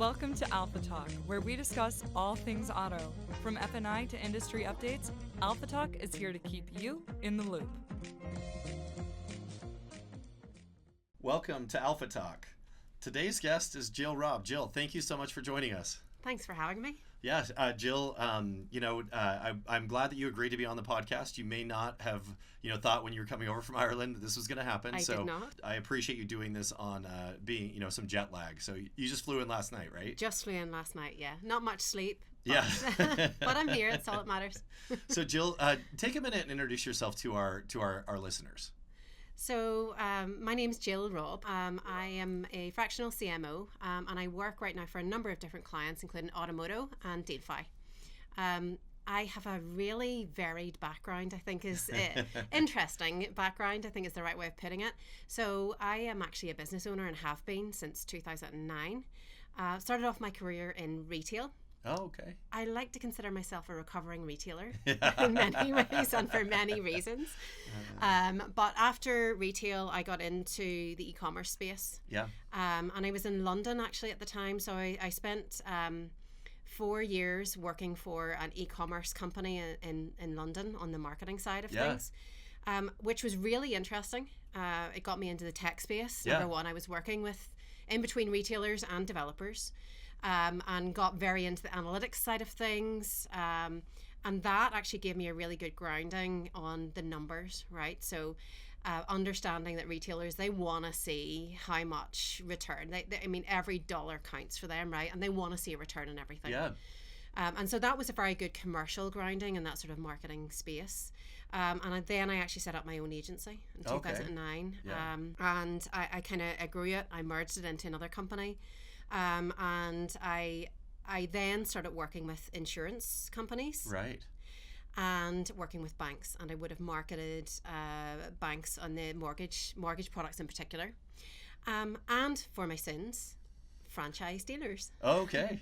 Welcome to AlphaTalk, where we discuss all things auto. From F&I to industry updates, AlphaTalk is here to keep you in the loop. Welcome to AlphaTalk. Today's guest is Jill Robb. Jill, thank you so much for joining us. Thanks for having me. Yeah, Jill, I'm glad that you agreed to be on the podcast. You may not have, thought when you were coming over from Ireland that this was going to happen. I did not. I appreciate you doing this on being, some jet lag. So you just flew in last night, right? Just flew in last night, yeah. Not much sleep. But, yeah. but I'm here. That's all that matters. So Jill, take a minute and introduce yourself to our listeners. So my name's Jill Robb. I am a fractional CMO and I work right now for a number of different clients, including OttoMoto and DealFI. I have a really varied background, I think is interesting background, I think is the right way of putting it. So I am actually a business owner and have been since 2009. Started off my career in retail. Oh, okay. I like to consider myself a recovering retailer in many ways and for many reasons. But after retail, I got into the e-commerce space. Yeah. And I was in London actually at the time. So I spent 4 years working for an e-commerce company in London on the marketing side of things, which was really interesting. It got me into the tech space. Number one, I was working with in between retailers and developers. And got very into the analytics side of things. And that actually gave me a really good grounding on the numbers, right? So understanding that retailers, they want to see how much return. I mean, every dollar counts for them, right? And they want to see a return on everything. Yeah. And so that was a very good commercial grounding in that sort of marketing space. And then I actually set up my own agency in 2009. Yeah. And I grew it. I merged it into another company. And I then started working with insurance companies, right, and working with banks, and I would have marketed banks on the mortgage products in particular, and for my sins, franchise dealers. Okay.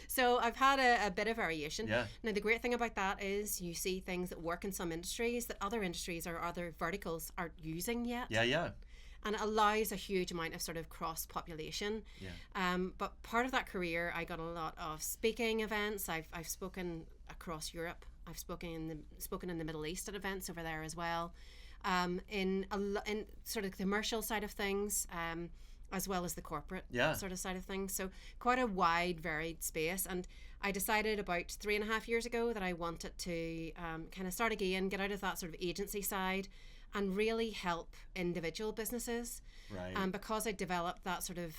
So I've had a bit of variation. Yeah. Now the great thing about that is you see things that work in some industries that other industries or other verticals aren't using yet. Yeah. And it allows a huge amount of sort of cross-population. Yeah. But part of that career, I got a lot of speaking events. I've spoken across Europe. I've spoken in the Middle East at events over there as well. In sort of the commercial side of things, as well as the corporate sort of side of things. So quite a wide, varied space. And I decided about 3.5 years ago that I wanted to kind of start again, get out of that sort of agency side, and really help individual businesses. Right. Because I developed that sort of,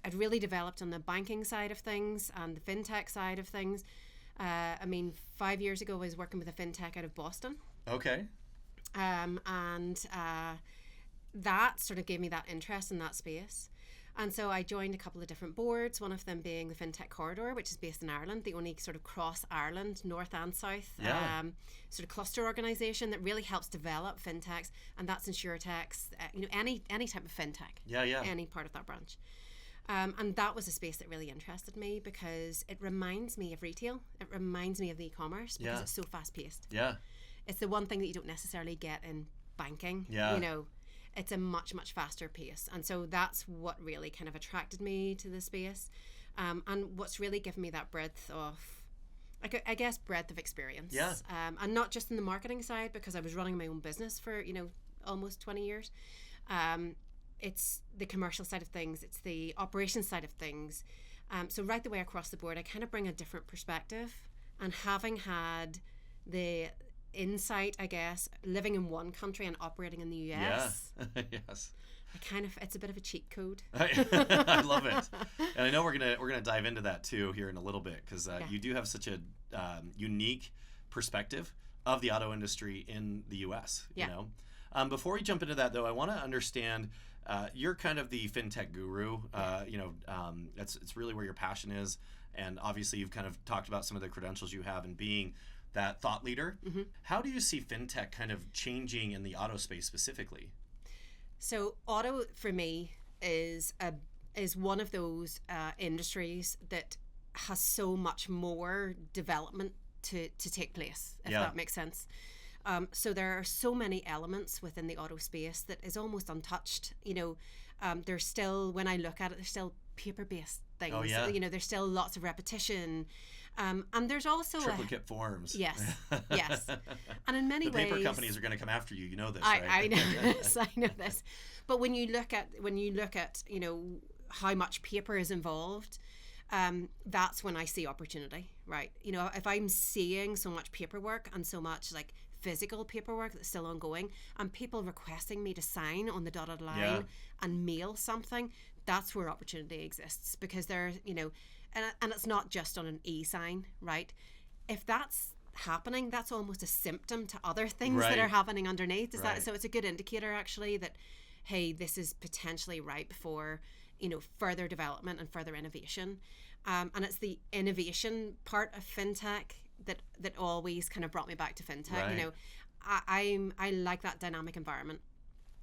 I'd really developed on the banking side of things and the fintech side of things. 5 years ago, I was working with a fintech out of Boston. Okay. And that sort of gave me that interest in that space. And so I joined a couple of different boards, one of them being the FinTech Corridor, which is based in Ireland, the only sort of cross-Ireland, north and south, sort of cluster organisation that really helps develop fintechs, and that's insurtechs, any type of fintech, any part of that branch. And that was a space that really interested me because it reminds me of retail. It reminds me of the e-commerce because it's so fast-paced. Yeah. It's the one thing that you don't necessarily get in banking. Yeah. It's a much, much faster pace. And so that's what really kind of attracted me to the space. And what's really given me that breadth of, breadth of experience. Yeah. And not just in the marketing side, because I was running my own business for, almost 20 years. It's the commercial side of things. It's the operations side of things. So right the way across the board, I kind of bring a different perspective. And having had the insight, I guess, living in one country and operating in the US. Yeah. Yes. It's a bit of a cheat code. I love it, and I know we're gonna dive into that too here in a little bit because you do have such a unique perspective of the auto industry in the US. Before we jump into that though, I want to understand. You're kind of the fintech guru. It's really where your passion is, and obviously you've kind of talked about some of the credentials you have in being that thought leader. Mm-hmm. How do you see fintech kind of changing in the auto space specifically? So auto for me is one of those industries that has so much more development to take place, if that makes sense. So there are so many elements within the auto space that is almost untouched. There's still, when I look at it, there's still paper-based things. Oh, yeah. You know, there's still lots of repetition. And there's also triplicate forms. Yes, yes. And in many the ways, paper companies are going to come after you. You know this, right? I know this. I know this. But when you look at you know how much paper is involved, that's when I see opportunity, right? You know, if I'm seeing so much paperwork and so much like physical paperwork that's still ongoing, and people requesting me to sign on the dotted line and mail something, that's where opportunity exists, because they're, you know, and it's not just on an e-sign, right? If that's happening, that's almost a symptom to other things that are happening underneath. So it's a good indicator actually that, hey, this is potentially ripe for, you know, further development and further innovation. And it's the innovation part of fintech that always kind of brought me back to fintech. You know, I like that dynamic environment.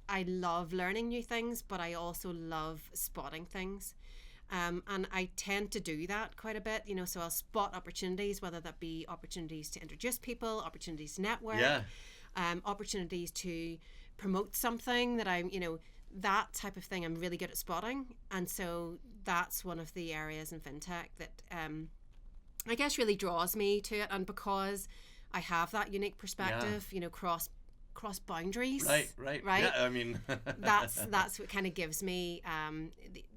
I love learning new things, but I also love spotting things. And I tend to do that quite a bit, you know, so I'll spot opportunities, whether that be opportunities to introduce people, opportunities to network, opportunities to promote something that I'm, you know, that type of thing I'm really good at spotting. And so that's one of the areas in fintech that I guess really draws me to it. And because I have that unique perspective, you know, cross boundaries. Right. Yeah, I mean, that's what kind of gives me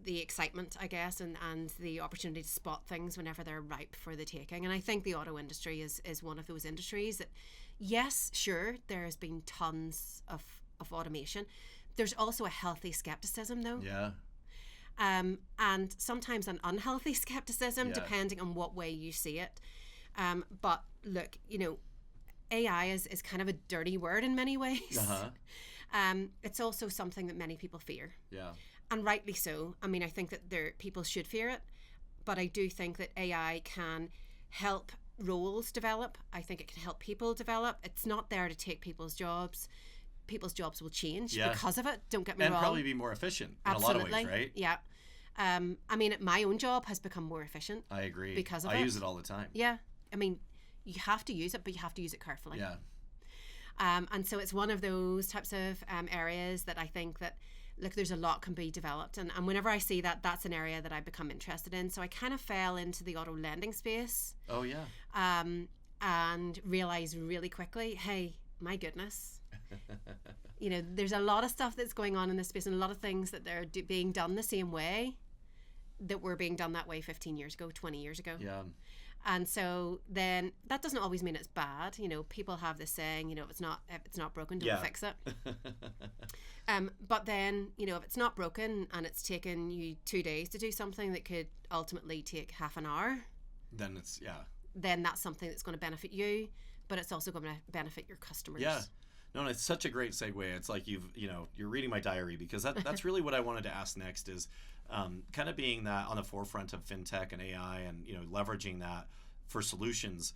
the excitement, I guess, and the opportunity to spot things whenever they're ripe for the taking. And I think the auto industry is one of those industries that, yes, sure, there has been tons of automation. There's also a healthy skepticism, though. Yeah. And sometimes an unhealthy skepticism, depending on what way you see it. But look, you know, AI is kind of a dirty word in many ways. It's also something that many people fear. Yeah. And rightly so. I mean, I think that people should fear it, but I do think that AI can help roles develop. I think it can help people develop. It's not there to take people's jobs. People's jobs will change because of it. Don't get me wrong. And probably be more efficient in a lot of ways, right? Yeah. I mean, my own job has become more efficient. I agree. Because of I it. use it all the time. Yeah. I mean, you have to use it, but you have to use it carefully. Yeah. And so it's one of those types of areas that I think that, look, there's a lot can be developed. And whenever I see that, that's an area that I become interested in. So I kind of fell into the auto lending space. Oh, yeah. And realized really quickly, hey, my goodness. You know, there's a lot of stuff that's going on in this space and a lot of things that they're being done the same way that were being done that way 15 years ago, 20 years ago. Yeah. And so then that doesn't always mean it's bad. You know, people have this saying, you know, if it's not broken, don't fix it. But then, you know, if it's not broken and it's taken you 2 days to do something that could ultimately take half an hour, then then that's something that's going to benefit you, but it's also going to benefit your customers. Yeah. No, it's such a great segue. It's like you're reading my diary, because that's really what I wanted to ask next is kind of being that on the forefront of fintech and AI and, you know, leveraging that for solutions.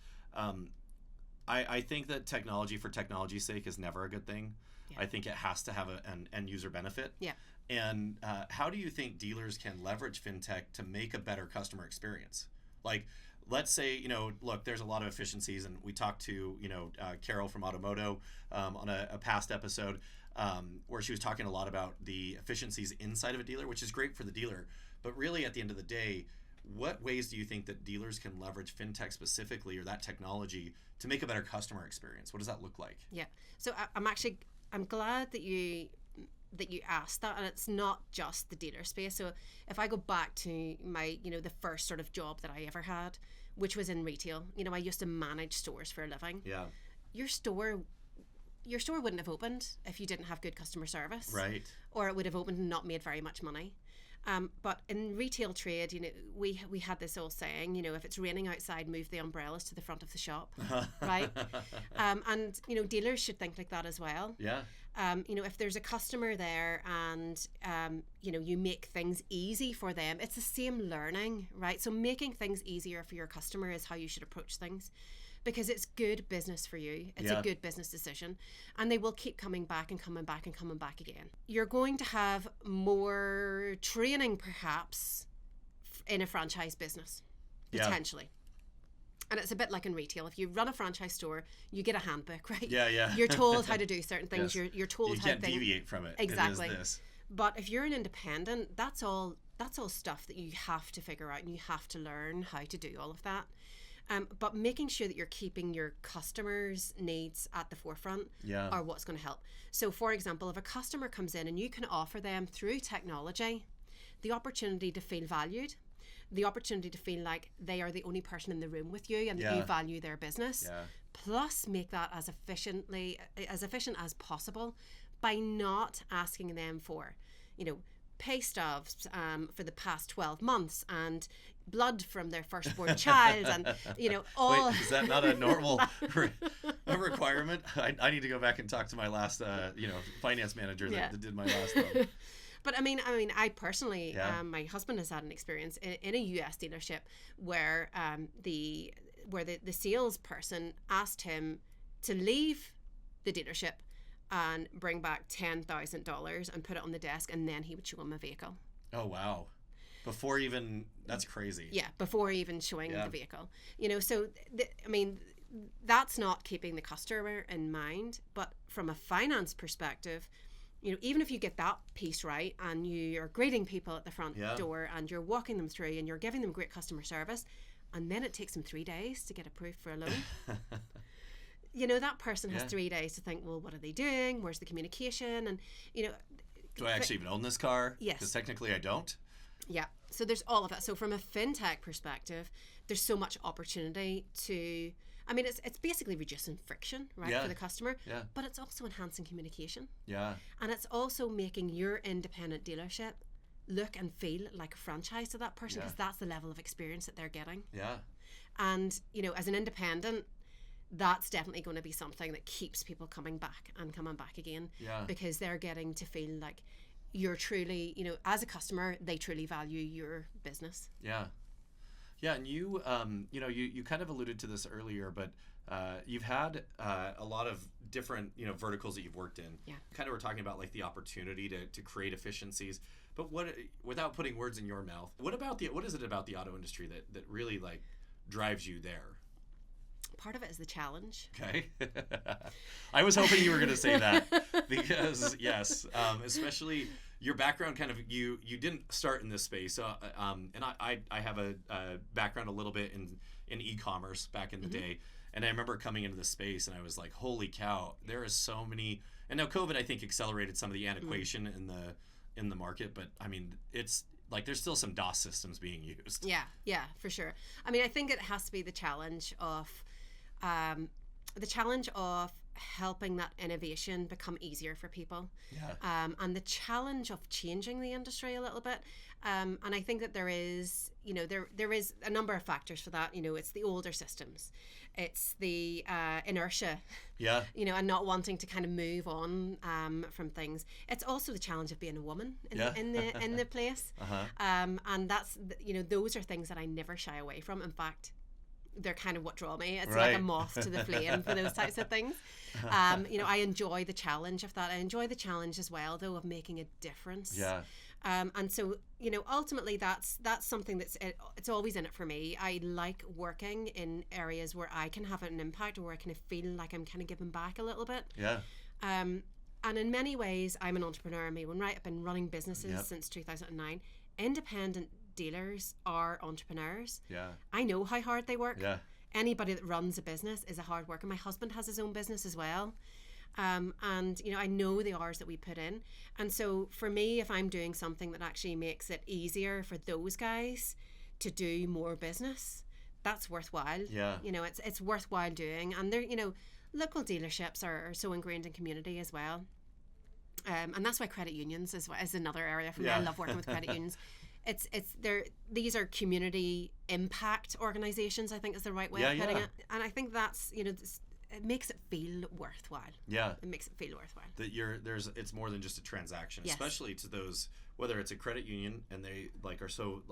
I think that technology for technology's sake is never a good thing. Yeah. I think it has to have an end user benefit. Yeah. And how do you think dealers can leverage fintech to make a better customer experience? Like, let's say, you know, look, there's a lot of efficiencies, and we talked to, you know, Carol from OttoMoto on a past episode where she was talking a lot about the efficiencies inside of a dealer, which is great for the dealer. But really, at the end of the day, what ways do you think that dealers can leverage fintech specifically, or that technology, to make a better customer experience? What does that look like? Yeah. So I'm glad that you asked that, and it's not just the dealer space. So if I go back to my, you know, the first sort of job that I ever had, which was in retail, you know, I used to manage stores for a living. Yeah. Your store wouldn't have opened if you didn't have good customer service. Right. Or it would have opened and not made very much money. But in retail trade, you know, we had this old saying, you know, if it's raining outside, move the umbrellas to the front of the shop, right? And, you know, dealers should think like that as well. Yeah. You know, if there's a customer there and, you know, you make things easy for them, it's the same learning, right? So making things easier for your customer is how you should approach things, because it's good business for you. It's a good business decision, and they will keep coming back and coming back and coming back again. You're going to have more training perhaps in a franchise business, potentially. And it's a bit like in retail. If you run a franchise store, you get a handbook, right? Yeah. You're told how to do certain things. Yes. You're told how to... You can't deviate from it. Exactly. It is this. But if you're an independent, that's all that's all stuff that you have to figure out, and you have to learn how to do all of that. But making sure that you're keeping your customers' needs at the forefront are what's going to help. So, for example, if a customer comes in and you can offer them through technology the opportunity to feel valued, the opportunity to feel like they are the only person in the room with you and that you value their business, plus make that as efficient as possible by not asking them for, pay stubs for the past 12 months and blood from their firstborn child and all. Wait, is that not a normal a requirement? I need to go back and talk to my last finance manager that did my last one. But I mean, I personally, my husband has had an experience in a US dealership where the salesperson asked him to leave the dealership and bring back $10,000 and put it on the desk, and then he would show him a vehicle. Oh wow! That's crazy. Yeah, before even showing the vehicle. So that's not keeping the customer in mind. But from a finance perspective, even if you get that piece right and you're greeting people at the front door and you're walking them through and you're giving them great customer service, and then it takes them 3 days to get approved for a loan. That person has 3 days to think, well, what are they doing? Where's the communication? And, do I actually even own this car? Yes. Because technically I don't. Yeah. So there's all of that. So from a fintech perspective, there's so much opportunity to, it's basically reducing friction, right, for the customer. Yeah. But it's also enhancing communication. Yeah. And it's also making your independent dealership look and feel like a franchise to that person, because that's the level of experience that they're getting. Yeah. And, as an independent, that's definitely going to be something that keeps people coming back again, because they're getting to feel like you're truly, as a customer, they truly value your business. Yeah. Yeah. And you, you kind of alluded to this earlier, but you've had a lot of different, verticals that you've worked in. Yeah. Kind of we're talking about like the opportunity to create efficiencies, but without putting words in your mouth, what is it about the auto industry that really like drives you there? Part of it is the challenge. Okay. I was hoping you were going to say that because, yes, especially your background kind of, you didn't start in this space. And I have a background a little bit in e-commerce back in the day. And I remember coming into this space and I was like, holy cow, there is so many. And now COVID, I think, accelerated some of the antiquation in the market. But it's like there's still some DOS systems being used. Yeah, for sure. I think it has to be the challenge of helping that innovation become easier for people, and the challenge of changing the industry a little bit. And I think that there is a number of factors for that. It's the older systems, it's the inertia, and not wanting to kind of move on from things. It's also the challenge of being a woman in the place, and that's those are things that I never shy away from. In fact, they're kind of what draw me. It's like a moth to the flame for those types of things. I enjoy the challenge of that. I enjoy the challenge as well, though, of making a difference. Yeah. And so, ultimately that's something it's always in it for me. I like working in areas where I can have an impact, or where I kind of feel like I'm kind of giving back a little bit. Yeah. And in many ways, I'm an entrepreneur in my own right. I've been running businesses since 2009. Independent dealers are entrepreneurs. Yeah. I know how hard they work. Yeah. Anybody that runs a business is a hard worker. My husband has his own business as well. And I know the hours that we put in. And so for me, if I'm doing something that actually makes it easier for those guys to do more business, that's worthwhile. Yeah. It's worthwhile doing. And they're, local dealerships are so ingrained in community as well. And that's why credit unions is another area for me. I love working with credit unions. These are community impact organizations, I think is the right way of putting it. And I think that's, it makes it feel worthwhile. Yeah. It makes it feel worthwhile. That it's more than just a transaction, especially to those, whether it's a credit union and they are so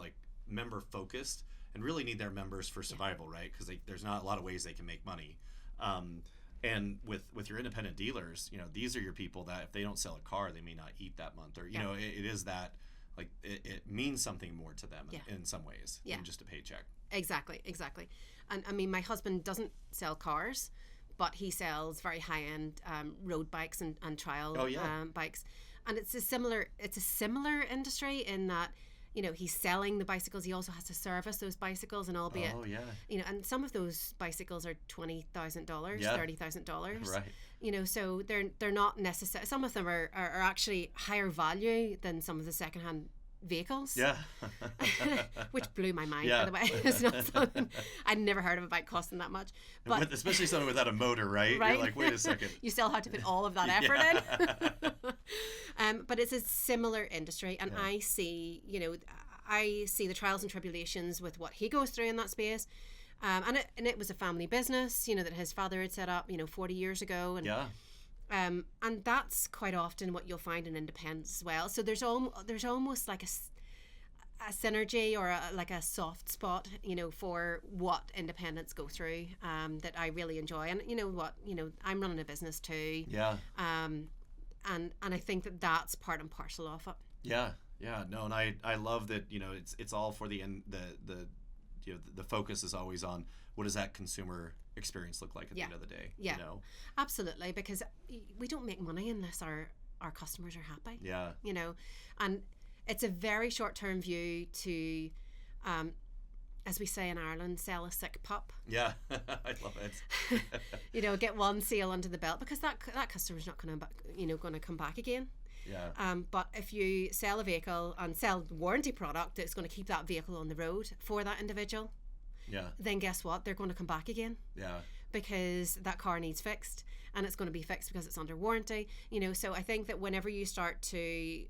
member focused and really need their members for survival, right? Because there's not a lot of ways they can make money. And with your independent dealers, these are your people that if they don't sell a car, they may not eat that month, or it is that it means something more to them in some ways than just a paycheck. Exactly. And my husband doesn't sell cars, but he sells very high-end road bikes and trial bikes. And it's a similar industry in that, he's selling the bicycles. He also has to service those bicycles, and albeit, and some of those bicycles are $20,000, $30,000. Right. So they're not necessary. Some of them are actually higher value than some of the secondhand vehicles. Yeah. Which blew my mind, by the way. It's not something I'd never heard of a bike costing that much. But especially something without a motor, right? You're like, wait a second. You still have to put all of that effort in. But it's a similar industry, and I see the trials and tribulations with what he goes through in that space. And it was a family business, that his father had set up, 40 years ago. And and that's quite often what you'll find in independence as well. So there's almost like a synergy or like a soft spot, for what independents go through, that I really enjoy. And I'm running a business too. Yeah. And I think that's part and parcel of it. Yeah. Yeah. No, and I love that, it's all for the end. The focus is always on what does that consumer experience look like at the end of the day. Yeah, absolutely, because we don't make money unless our customers are happy. Yeah. And it's a very short-term view to, as we say in Ireland, sell a sick pup. Yeah, I love it. Get one sale under the belt, because that customer's not going to come back again. Yeah. But if you sell a vehicle and sell warranty product that's going to keep that vehicle on the road for that individual, then guess what? They're going to come back again. Yeah. Because that car needs fixed, and it's going to be fixed because it's under warranty. So I think that whenever you start to,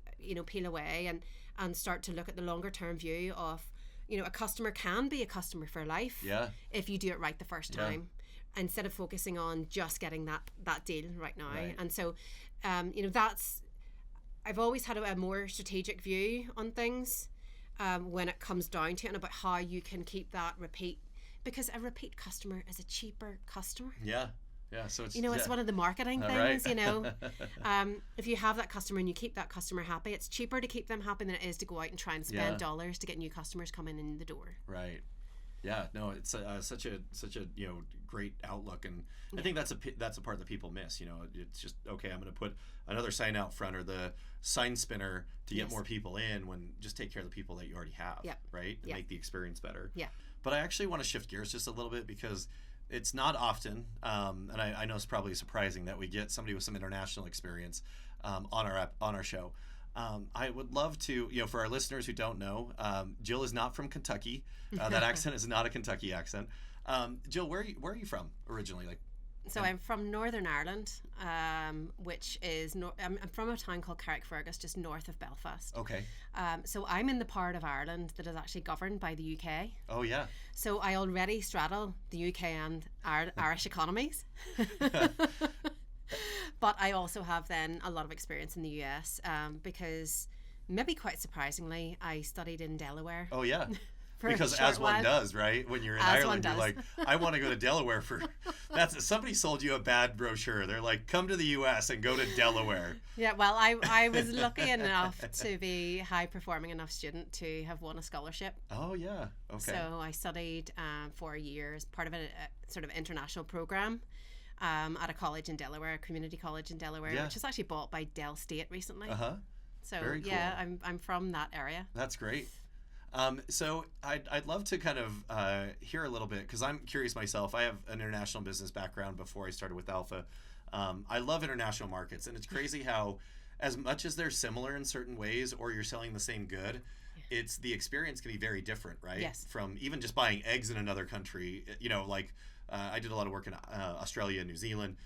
peel away and start to look at the longer term view of, a customer can be a customer for life. Yeah. If you do it right the first time, instead of focusing on just getting that deal right now. Right. And so, I've always had a more strategic view on things. When it comes down to it, and about how you can keep that repeat, because a repeat customer is a cheaper customer. Yeah. So it's it's one of the marketing things. Right. If you have that customer and you keep that customer happy, it's cheaper to keep them happy than it is to go out and try and spend dollars to get new customers coming in the door. Right. Yeah. No, it's such a great outlook, and I think that's a part that people miss. It's just, okay, I'm going to put another sign out front or the sign spinner to get more people in, when just take care of the people that you already have, right? And make the experience better. Yeah. But I actually want to shift gears just a little bit, because it's not often, and I know it's probably surprising that we get somebody with some international experience on our show. I would love to, for our listeners who don't know, Jill is not from Kentucky. That accent is not a Kentucky accent. Jill, where are you from originally? So I'm from Northern Ireland, which is I'm from a town called Carrickfergus, just north of Belfast. Okay. So I'm in the part of Ireland that is actually governed by the UK. Oh yeah. So I already straddle the UK and Irish economies. But I also have then a lot of experience in the US, because maybe quite surprisingly, I studied in Delaware. Oh yeah. for because a short as one while. does, right? When you're in As Ireland, one you're does. like, I want to go to Delaware for. That's somebody sold you a bad brochure. They're like, come to the U.S. and go to Delaware. Yeah, well, I was lucky enough to be high performing enough student to have won a scholarship. Oh yeah, okay. So I studied 4 years, part of a sort of international program. At a college in Delaware, a community college in Delaware, Yeah. which was actually bought by Dell State recently. So Very cool. yeah, I'm from that area. That's great. So I'd love to kind of hear a little bit, because I'm curious myself. I have an international business background before I started with Alpha. I love international markets, and it's crazy how, as much as they're similar in certain ways, or you're selling the same good, it's the experience can be very different, right? Yes. From even just buying eggs in another country, like I did a lot of work in Australia and New Zealand.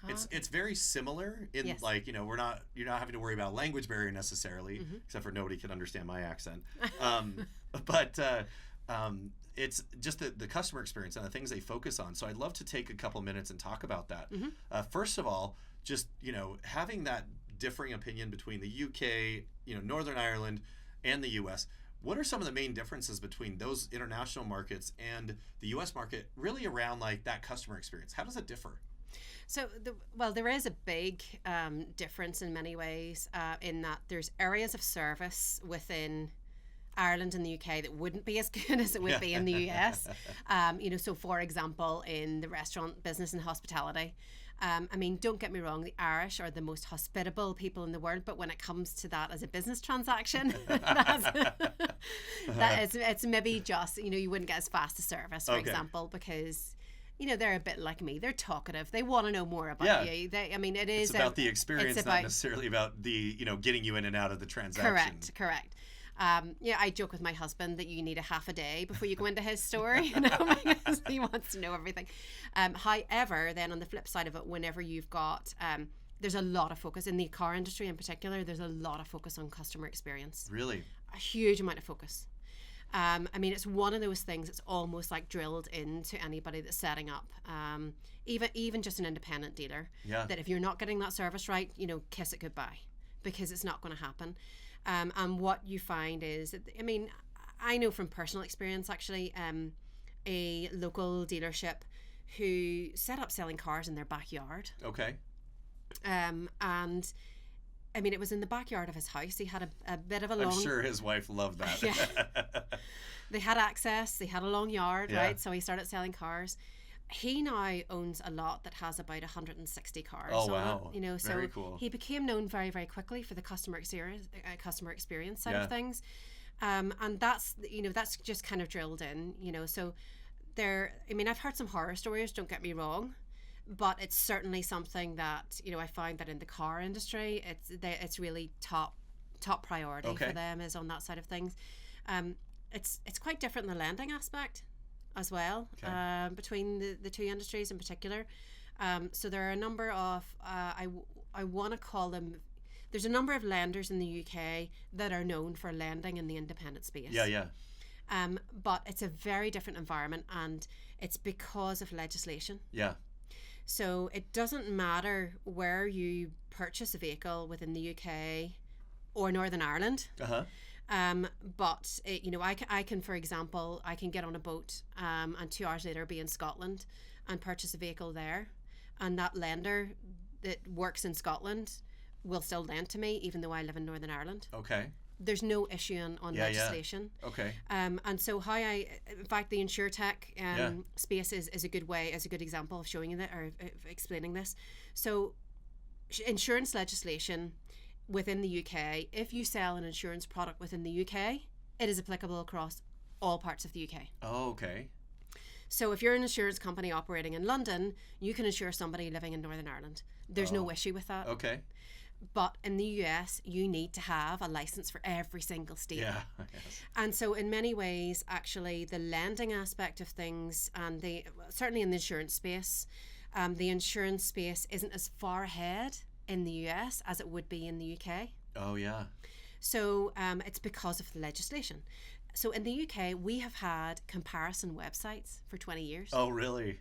It's very similar in Yes. like, you're not having to worry about language barrier necessarily, except for nobody can understand my accent. But it's just the customer experience and the things they focus on. So I'd love to take a couple minutes and talk about that. First of all, just having that differing opinion between the UK, Northern Ireland, and the US. What are some of the main differences between those international markets and the US market, really around like that customer experience? How does it differ? So, there is a big difference in many ways in that there's areas of service within Ireland and the UK that wouldn't be as good as it would be in the US. So for example, in the restaurant business and hospitality, I mean, don't get me wrong, the Irish are the most hospitable people in the world, but when it comes to that as a business transaction, it's maybe just, you wouldn't get as fast a service, for example, because they're a bit like me. They're talkative. They want to know more about you. It's about the experience, not necessarily about the, getting you in and out of the transaction. Correct. I joke with my husband that you need a half a day before you go into his store, because he wants to know everything. However, then on the flip side of it, whenever you've got, there's a lot of focus in the car industry in particular. There's a lot of focus on customer experience. Really? A huge amount of focus. It's one of those things that's almost like drilled into anybody that's setting up, even just an independent dealer. Yeah. That if you're not getting that service right, kiss it goodbye, because it's not going to happen. And what you find is, I know from personal experience actually, a local dealership who set up selling cars in their backyard. Okay. And it was in the backyard of his house. He had a bit of a long... I'm sure his wife loved that. Yeah. They had access. They had a long yard, right? So he started selling cars. He now owns a lot that has about 160 cars. Oh, wow. So very cool. He became known very, very quickly for the customer experience side of things. And that's just kind of drilled in, so there, I've heard some horror stories, don't get me wrong, but it's certainly something that, I find that in the car industry, it's really top priority for them, is on that side of things. It's quite different in the lending aspect as well, between the two industries in particular. So there are a number of, I want to call them, there's a number of lenders in the UK that are known for lending in the independent space. Yeah. But it's a very different environment, and it's because of legislation. Yeah. So it doesn't matter where you purchase a vehicle within the UK or Northern Ireland. But I can, for example, I can get on a boat and 2 hours later be in Scotland and purchase a vehicle there, and that lender that works in Scotland will still lend to me even though I live in Northern Ireland. Okay. There's no issue on legislation. Yeah. Okay. And so in fact, the InsurTech space is a good way, is a good example of showing you that, or explaining this. So insurance legislation within the UK, if you sell an insurance product within the UK, it is applicable across all parts of the UK. Oh, okay. So if you're an insurance company operating in London, you can insure somebody living in Northern Ireland. There's no issue with that. Okay. But in the US, you need to have a license for every single state. Yeah. Yes. And so in many ways, actually, the lending aspect of things, and certainly in the insurance space isn't as far ahead in the US as it would be in the UK. Oh, yeah. So it's because of the legislation. So in the UK, we have had comparison websites for 20 years. Oh, really?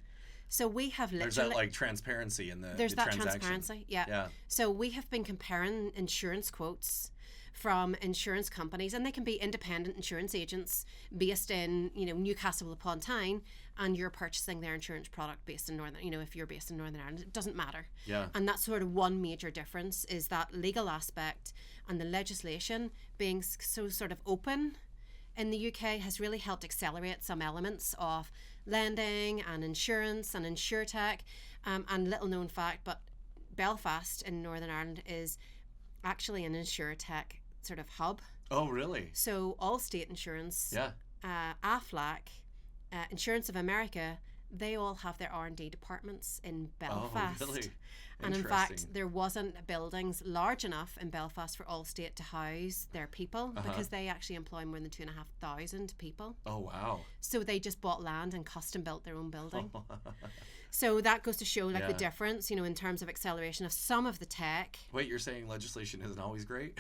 So we have literally... There's that like transparency in the There's that transparency, yeah. So we have been comparing insurance quotes from insurance companies, and they can be independent insurance agents based in, Newcastle upon Tyne, and you're purchasing their insurance product based in Northern, if you're based in Northern Ireland, it doesn't matter. Yeah. And that's sort of one major difference, is that legal aspect, and the legislation being so sort of open in the UK has really helped accelerate some elements of lending and insurance and InsurTech. And little known fact, but Belfast in Northern Ireland is actually an InsurTech sort of hub. Oh, really? So Allstate Insurance, AfLac, Insurance of America, they all have their R&D departments in Belfast. Oh, really? And in fact, there wasn't buildings large enough in Belfast for Allstate to house their people, because they actually employ more than 2,500 people. Oh, wow. So they just bought land and custom built their own building. So that goes to show the difference, in terms of acceleration of some of the tech. Wait, you're saying legislation isn't always great?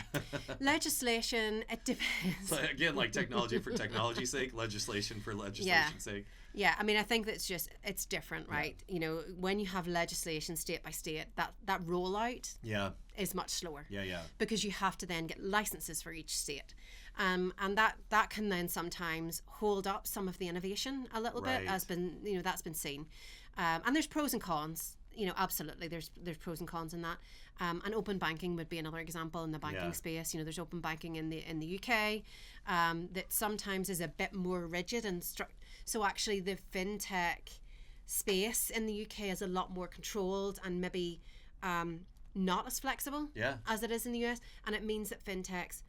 Legislation, it depends. So again, like technology for technology's sake, legislation for legislation's sake. Yeah, I think that it's different, right? Yeah. When you have legislation state by state, that rollout is much slower. Yeah. Because you have to then get licenses for each state. And that can then sometimes hold up some of the innovation a little bit, that's been seen. And there's pros and cons. Absolutely, there's pros and cons in that. And open banking would be another example in the banking space. There's open banking in the UK that sometimes is a bit more rigid and strict. So actually, the fintech space in the UK is a lot more controlled and maybe not as flexible as it is in the US, and it means that fintechs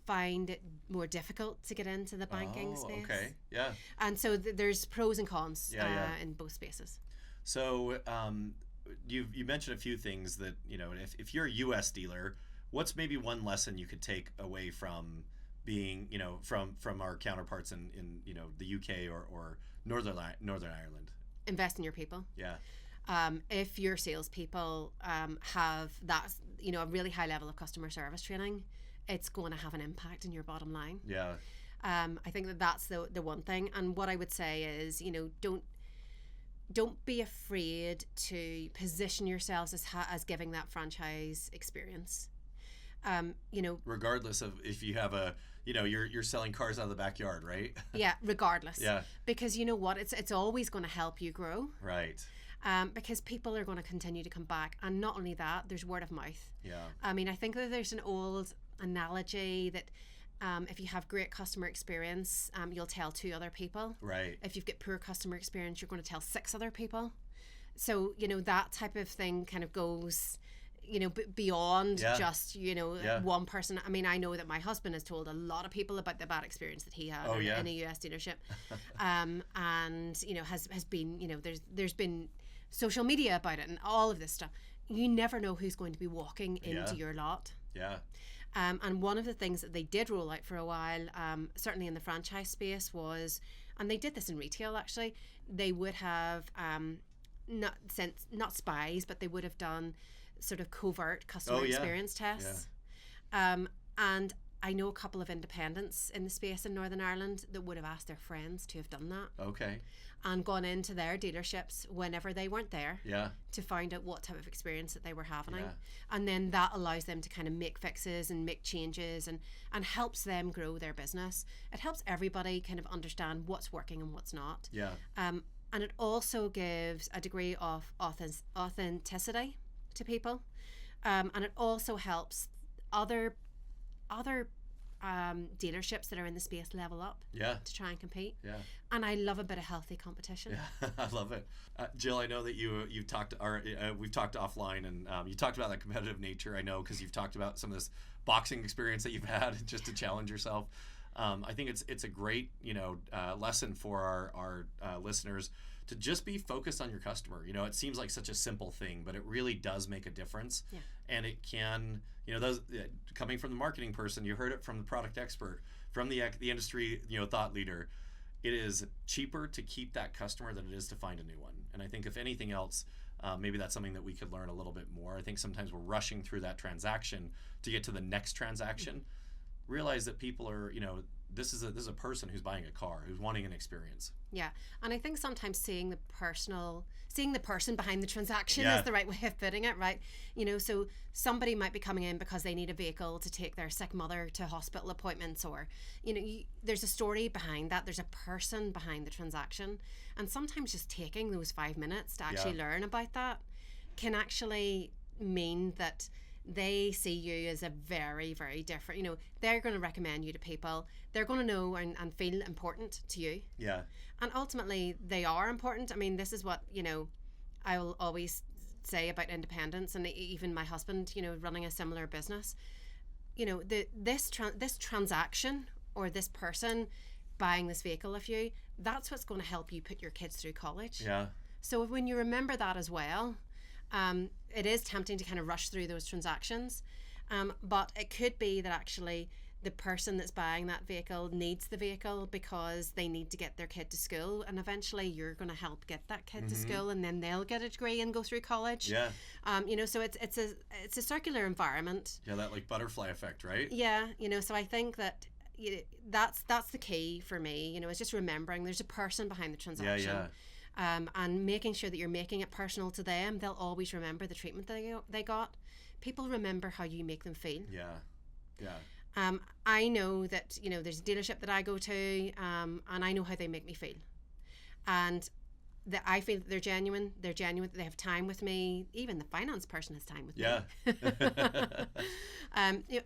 find it more difficult to get into the banking space. Okay, yeah. And so there's pros and cons in both spaces. So you mentioned a few things that, if you're a US dealer, what's maybe one lesson you could take away from being, from our counterparts in the UK or Northern Ireland? Invest in your people. Yeah. If your salespeople have that, a really high level of customer service training, it's going to have an impact in your bottom line. Yeah. I think that's the one thing. And what I would say is, don't be afraid to position yourselves as giving that franchise experience. Regardless of if you have you're selling cars out of the backyard, right? Yeah, regardless. Yeah. Because you know what, it's always going to help you grow. Right. Because people are going to continue to come back, and not only that, there's word of mouth. Yeah. I mean, I think that there's an old analogy that if you have great customer experience, you'll tell 2 other people. Right. If you've got poor customer experience, you're going to tell 6 other people. So that type of thing kind of goes beyond just one person. I mean, I know that my husband has told a lot of people about the bad experience that he had in a US dealership, and has been there's been social media about it and all of this stuff. You never know who's going to be walking into your lot. Yeah. And one of the things that they did roll out for a while, certainly in the franchise space, was, and they did this in retail actually, they would have not spies, but they would have done sort of covert customer experience tests. Yeah. And I know a couple of independents in the space in Northern Ireland that would have asked their friends to have done that. Okay. And gone into their dealerships whenever they weren't there to find out what type of experience that they were having. Yeah. And then that allows them to kind of make fixes and make changes and helps them grow their business. It helps everybody kind of understand what's working and what's not. Yeah. And it also gives a degree of authenticity to people. And it also helps other dealerships that are in the space level up to try and compete. Yeah. And I love a bit of healthy competition. Yeah, I love it. Jill, I know that we've talked offline, and you talked about that competitive nature. I know because you've talked about some of this boxing experience that you've had just to challenge yourself. I think it's a great lesson for our listeners to just be focused on your customer. It seems like such a simple thing, but it really does make a difference. Yeah. And it can, those coming from the marketing person, you heard it from the product expert, from the industry, thought leader. It is cheaper to keep that customer than it is to find a new one. And I think if anything else, maybe that's something that we could learn a little bit more. I think sometimes we're rushing through that transaction to get to the next transaction. Realize that people are, this is a person who's buying a car, who's wanting an experience. Yeah, and I think sometimes seeing the person behind the transaction is the right way of putting it, right? So somebody might be coming in because they need a vehicle to take their sick mother to hospital appointments, or there's a story behind that. There's a person behind the transaction, and sometimes just taking those 5 minutes to actually learn about that can actually mean that they see you as a very, very different, they're going to recommend you to people. They're going to know and feel important to you. Yeah. And ultimately, they are important. I mean, this is what, I will always say about independence, and even my husband, running a similar business. This transaction or this person buying this vehicle of you, that's what's going to help you put your kids through college. Yeah. So when you remember that as well, it is tempting to kind of rush through those transactions, but it could be that actually the person that's buying that vehicle needs the vehicle because they need to get their kid to school, and eventually you're going to help get that kid to school, and then they'll get a degree and go through college. Yeah. So it's a circular environment. Yeah, that like butterfly effect, right? Yeah, so I think that that's the key for me. Is just remembering there's a person behind the transaction. Yeah. And making sure that you're making it personal to them. They'll always remember the treatment they got. People remember how you make them feel. Yeah, yeah. I know that there's a dealership that I go to, and I know how they make me feel, and that I feel that they're genuine. They're genuine. That they have time with me. Even the finance person has time with me.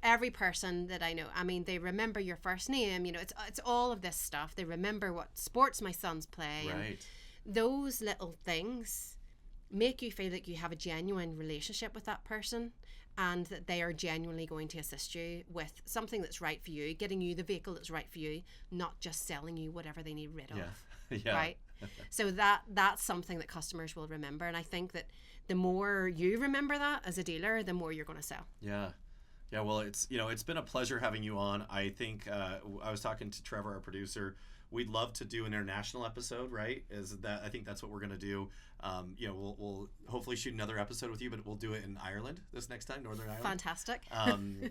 Every person that I know. I mean, they remember your first name. It's all of this stuff. They remember what sports my sons play. Right. those little things make you feel like you have a genuine relationship with that person, and that they are genuinely going to assist you with something that's right for you, getting you the vehicle that's right for you, not just selling you whatever they need rid of. Yeah. Right? So that's something that customers will remember. And I think that the more you remember that as a dealer, the more you're going to sell. Yeah. Yeah, well, it's been a pleasure having you on. I think I was talking to Trevor, our producer. We'd love to do an international episode, right? I think that's what we're going to do. We'll hopefully shoot another episode with you, but we'll do it in Ireland this next time, Northern Ireland. Fantastic. And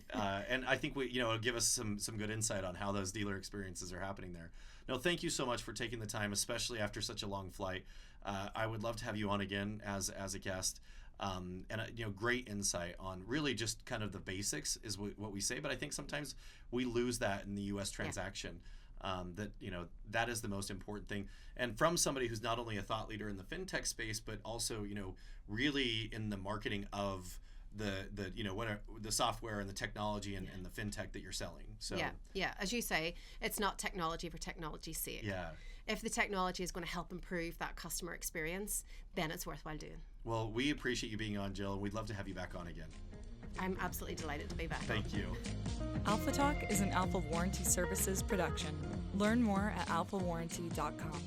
I think it'll give us some good insight on how those dealer experiences are happening there. No, thank you so much for taking the time, especially after such a long flight. I would love to have you on again as a guest. And great insight on really just kind of the basics is what we say, but I think sometimes we lose that in the U.S. transaction. That is the most important thing, and from somebody who's not only a thought leader in the fintech space, but also really in the marketing of the software and the technology and the fintech that you're selling. So yeah, as you say, it's not technology for technology's sake. Yeah. If the technology is going to help improve that customer experience, then it's worthwhile doing. Well, we appreciate you being on, Jill, and we'd love to have you back on again. I'm absolutely delighted to be back. Thank you. AlphaTalk is an Alpha Warranty Services production. Learn more at alphawarranty.com.